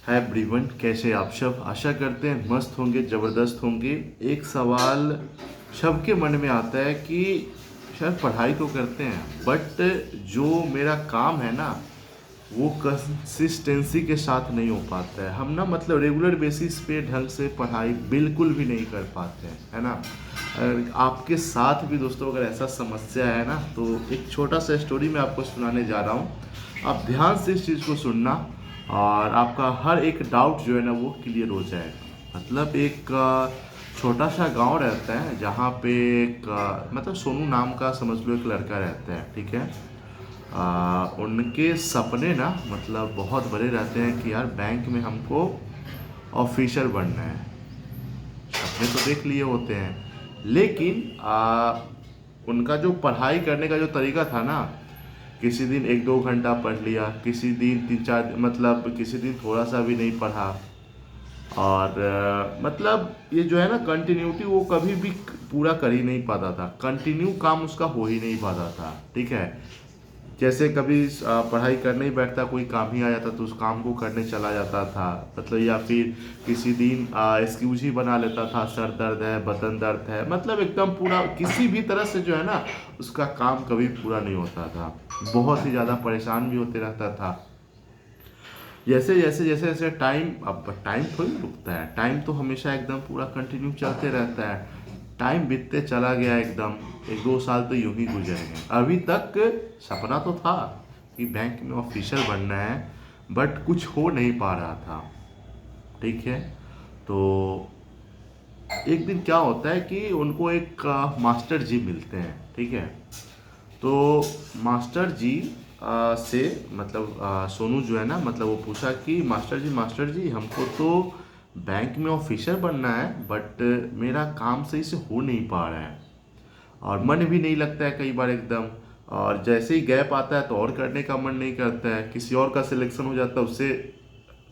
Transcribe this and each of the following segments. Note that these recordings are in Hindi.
हाय एवरीवन, कैसे आप सब? आशा करते हैं मस्त होंगे, ज़बरदस्त होंगे। एक सवाल सबके मन में आता है कि शायद पढ़ाई तो करते हैं बट जो मेरा काम है ना वो कंसिस्टेंसी के साथ नहीं हो पाता है। हम ना मतलब रेगुलर बेसिस पे ढंग से पढ़ाई बिल्कुल भी नहीं कर पाते हैं, है ना। अगर आपके साथ भी दोस्तों अगर ऐसा समस्या है ना तो एक छोटा सा स्टोरी मैं आपको सुनाने जा रहा हूँ। आप ध्यान से इस चीज़ को सुनना और आपका हर एक डाउट जो है ना वो क्लियर हो जाएगा। मतलब एक छोटा सा गांव रहता है जहाँ पे एक मतलब सोनू नाम का समझ लो एक लड़का रहता है, ठीक है। उनके सपने ना मतलब बहुत बड़े रहते हैं कि यार बैंक में हमको ऑफिसर बनना है। सपने तो देख लिए होते हैं लेकिन उनका जो पढ़ाई करने का जो तरीका था ना, किसी दिन 1-2 घंटा पढ़ लिया, किसी दिन 3-4, मतलब किसी दिन थोड़ा सा भी नहीं पढ़ा। और मतलब ये जो है ना कंटिन्यूटी वो कभी भी पूरा कर ही नहीं पाता था, कंटिन्यू काम उसका हो ही नहीं पाता था, ठीक है। जैसे कभी पढ़ाई करने ही बैठता, कोई काम ही आ जाता तो उस काम को करने चला जाता था, मतलब। या फिर किसी दिन एक्सक्यूज ही बना लेता था, सर दर्द है, बदन दर्द है, मतलब एकदम पूरा किसी भी तरह से जो है ना उसका काम कभी पूरा नहीं होता था। बहुत ही ज़्यादा परेशान भी होते रहता था। जैसे जैसे टाइम, अब टाइम थोड़ी रुकता है, टाइम तो हमेशा एकदम पूरा कंटिन्यू चलते रहता है। टाइम बीतते चला गया एकदम, 1-2 साल तो यूं ही गुजर गए। अभी तक सपना तो था कि बैंक में ऑफिसर बनना है बट कुछ हो नहीं पा रहा था, ठीक है। तो एक दिन क्या होता है कि उनको एक मास्टर जी मिलते हैं, ठीक है। तो मास्टर जी से मतलब सोनू जो है ना मतलब वो पूछा कि मास्टर जी हमको तो बैंक में ऑफिसर बनना है बट मेरा काम सही से हो नहीं पा रहा है और मन भी नहीं लगता है कई बार एकदम। और जैसे ही गैप आता है तो और करने का मन नहीं करता है, किसी और का सिलेक्शन हो जाता है उससे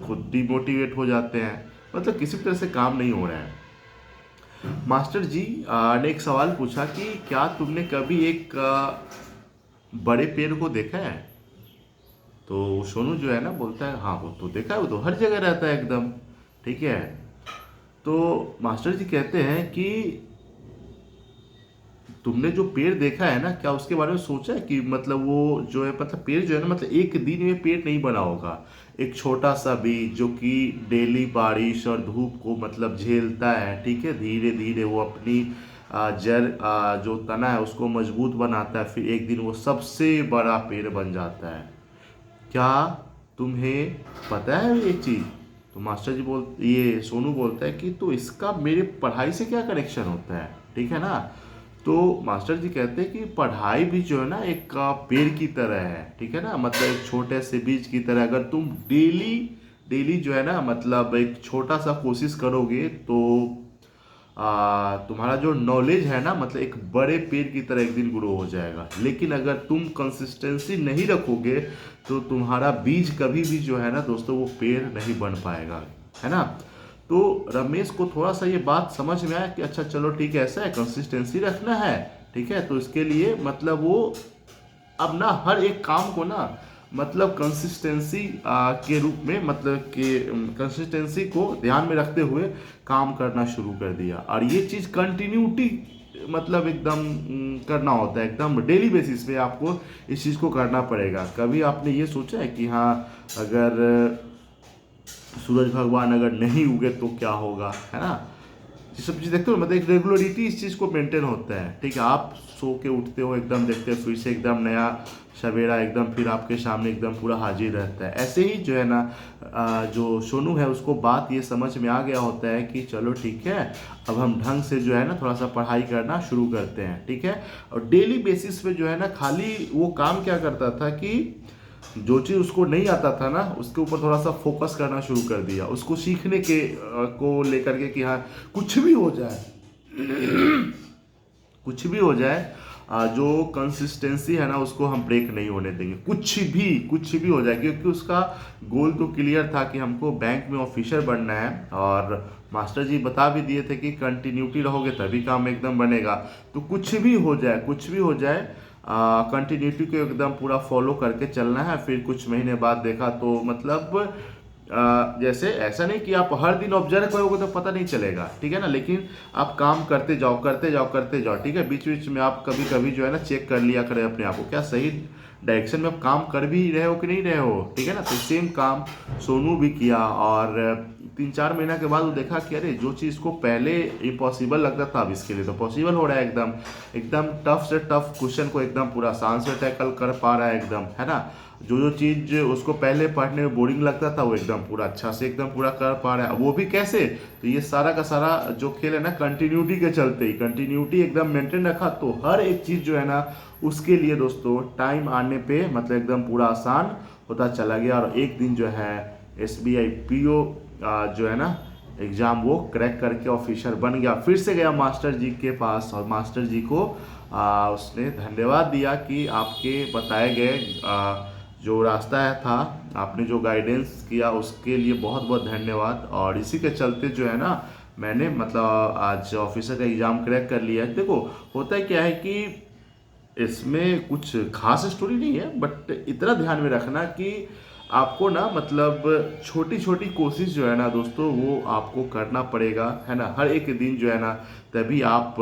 खुद डिमोटिवेट हो जाते हैं, मतलब किसी भी तरह से काम नहीं हो रहा है। मास्टर जी ने एक सवाल पूछा कि क्या तुमने कभी एक बड़े पेड़ को देखा है? तो सोनू जो है ना बोलता है हाँ वो तो देखा है, वो तो हर जगह रहता है एकदम, ठीक है। तो मास्टर जी कहते हैं कि तुमने जो पेड़ देखा है ना, क्या उसके बारे में सोचा है कि मतलब वो जो है मतलब पेड़ जो है ना मतलब एक दिन में पेड़ नहीं बना होगा। एक छोटा सा बीज जो कि डेली बारिश और धूप को मतलब झेलता है, ठीक है, धीरे धीरे वो अपनी जड़ जो तना है उसको मजबूत बनाता है, फिर एक दिन वो सबसे बड़ा पेड़ बन जाता है। क्या तुम्हें पता है ये चीज? तो मास्टर जी ये सोनू बोलता है कि तो इसका मेरे पढ़ाई से क्या कनेक्शन होता है, ठीक है ना। तो मास्टर जी कहते हैं कि पढ़ाई भी जो है ना एक पेड़ की तरह है, ठीक है ना, मतलब एक छोटे से बीज की तरह। अगर तुम डेली डेली जो है ना मतलब एक छोटा सा कोशिश करोगे तो तुम्हारा जो नॉलेज है ना मतलब एक बड़े पेड़ की तरह एक दिन ग्रो हो जाएगा। लेकिन अगर तुम कंसिस्टेंसी नहीं रखोगे तो तुम्हारा बीज कभी भी जो है ना दोस्तों वो पेड़ नहीं बन पाएगा, है ना। तो रमेश को थोड़ा सा ये बात समझ में आया कि अच्छा चलो ठीक है, ऐसा है, कंसिस्टेंसी रखना है, ठीक है। तो इसके लिए मतलब वो अब ना हर एक काम को ना मतलब कंसिस्टेंसी के रूप में मतलब कि कंसिस्टेंसी को ध्यान में रखते हुए काम करना शुरू कर दिया। और ये चीज़ कंटिन्यूटी मतलब एकदम करना होता है, एकदम डेली बेसिस पे आपको इस चीज़ को करना पड़ेगा। कभी आपने ये सोचा है कि हाँ अगर सूरज भगवान अगर नहीं उगे तो क्या होगा, है ना। ये सब चीज़ देखते हो मतलब एक रेगुलरिटी इस चीज़ को मेंटेन होता है, ठीक है। आप सो के उठते हो एकदम देखते हो फिर से एकदम नया सवेरा एकदम फिर आपके सामने एकदम पूरा हाजिर रहता है। ऐसे ही जो है ना जो सोनू है उसको बात ये समझ में आ गया होता है कि चलो ठीक है, अब हम ढंग से जो है ना थोड़ा सा पढ़ाई करना शुरू करते हैं, ठीक है। और डेली बेसिस पे जो है ना खाली वो काम क्या करता था कि जो चीज़ उसको नहीं आता था ना उसके ऊपर थोड़ा सा फोकस करना शुरू कर दिया, उसको सीखने के को लेकर के कि हाँ कुछ भी हो जाए, कुछ भी हो जाए, जो कंसिस्टेंसी है ना उसको हम ब्रेक नहीं होने देंगे, कुछ भी हो जाए, क्योंकि उसका गोल तो क्लियर था कि हमको बैंक में ऑफिसर बनना है। और मास्टर जी बता भी दिए थे कि कंटिन्यूटी रहोगे तभी काम एकदम बनेगा। तो कुछ भी हो जाए, कुछ भी हो जाए, कंटिन्यूटी को एकदम पूरा फॉलो करके चलना है। फिर कुछ महीने बाद देखा तो मतलब जैसे ऐसा नहीं कि आप हर दिन ऑब्जर्व करोगे तो पता नहीं चलेगा, ठीक है ना, लेकिन आप काम करते जाओ करते जाओ करते जाओ, ठीक है, बीच बीच में आप कभी कभी जो है ना चेक कर लिया करें अपने आप को, क्या सही डायरेक्शन में आप काम कर भी रहे हो कि नहीं रहे हो, ठीक है ना। तो सेम काम सोनू भी किया, और 3-4 महीना के बाद वो देखा कि अरे जो चीज़ को पहले इम्पॉसिबल लगता था अब इसके लिए तो पॉसिबल हो रहा है, एकदम एकदम टफ से टफ क्वेश्चन को एकदम पूरा आसान से टैकल कर पा रहा है एकदम, है ना। जो जो चीज़ उसको पहले पढ़ने में बोरिंग लगता था वो एकदम पूरा अच्छा से एकदम पूरा कर पा रहा है, वो भी कैसे, तो ये सारा का सारा जो खेल है ना कंटिन्यूटी के चलते ही, कंटिन्यूटी एकदम मेंटेन रखा, तो हर एक चीज़ जो है ना उसके लिए दोस्तों टाइम आने पे मतलब एकदम पूरा आसान होता चला गया। और एक दिन जो है SBI PO जो है ना एग्ज़ाम वो क्रैक करके ऑफिसर बन गया, फिर से गया मास्टर जी के पास, और मास्टर जी को उसने धन्यवाद दिया कि आपके बताए गए जो रास्ता है था, आपने जो गाइडेंस किया उसके लिए बहुत बहुत धन्यवाद। और इसी के चलते जो है ना मैंने मतलब आज ऑफिसर का एग्ज़ाम क्रैक कर लिया है। देखो होता है क्या है कि इसमें कुछ खास स्टोरी नहीं है, बट इतना ध्यान में रखना कि आपको ना मतलब छोटी छोटी कोशिश जो है ना दोस्तों वो आपको करना पड़ेगा, है ना, हर एक दिन जो है ना, तभी आप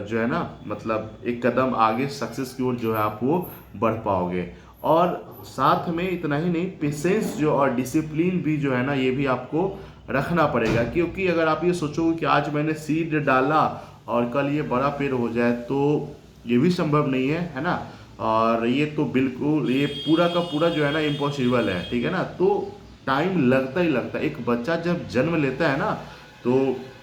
जो है ना मतलब एक कदम आगे सक्सेस की ओर जो है आप वो बढ़ पाओगे। और साथ में इतना ही नहीं, पेशेंस जो और डिसिप्लिन भी जो है ना ये भी आपको रखना पड़ेगा, क्योंकि अगर आप ये सोचोगे कि आज मैंने सीड डाला और कल ये बड़ा पेड़ हो जाए तो ये भी संभव नहीं है ना। और ये तो बिल्कुल ये पूरा का पूरा जो है ना इम्पॉसिबल है, ठीक है ना। तो टाइम लगता ही लगता है, एक बच्चा जब जन्म लेता है ना तो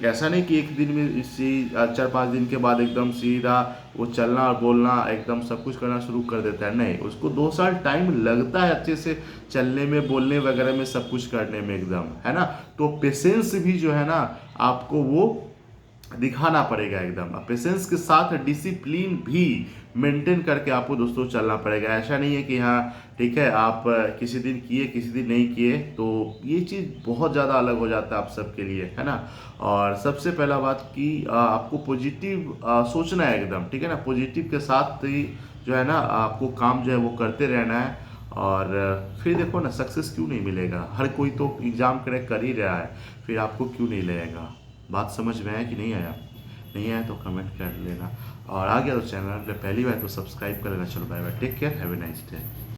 ऐसा नहीं कि एक दिन में इसी 4-5 दिन के बाद एकदम सीधा वो चलना और बोलना एकदम सब कुछ करना शुरू कर देता है, नहीं, उसको 2 साल टाइम लगता है अच्छे से चलने में, बोलने वगैरह में, सब कुछ करने में एकदम, है ना। तो पेशेंस भी जो है ना आपको वो दिखाना पड़ेगा एकदम, पेशेंस के साथ डिसिप्लिन भी मेंटेन करके आपको दोस्तों चलना पड़ेगा। ऐसा नहीं है कि हाँ ठीक है आप किसी दिन किए किसी दिन नहीं किए, तो ये चीज़ बहुत ज़्यादा अलग हो जाता है आप सबके लिए, है ना। और सबसे पहला बात कि आपको पॉजिटिव सोचना है एकदम, ठीक है ना, पॉजिटिव के साथ ही जो है ना आपको काम जो है वो करते रहना है। और फिर देखो ना सक्सेस क्यों नहीं मिलेगा, हर कोई तो एग्ज़ाम क्रैक कर ही रहा है, फिर आपको क्यों नहीं लगेगा। बात समझ में आया कि नहीं आया, नहीं आया तो कमेंट कर लेना, और आ गया तो चैनल पे पहली बार तो सब्सक्राइब कर लेना। चलो bye bye, take care, have a nice day.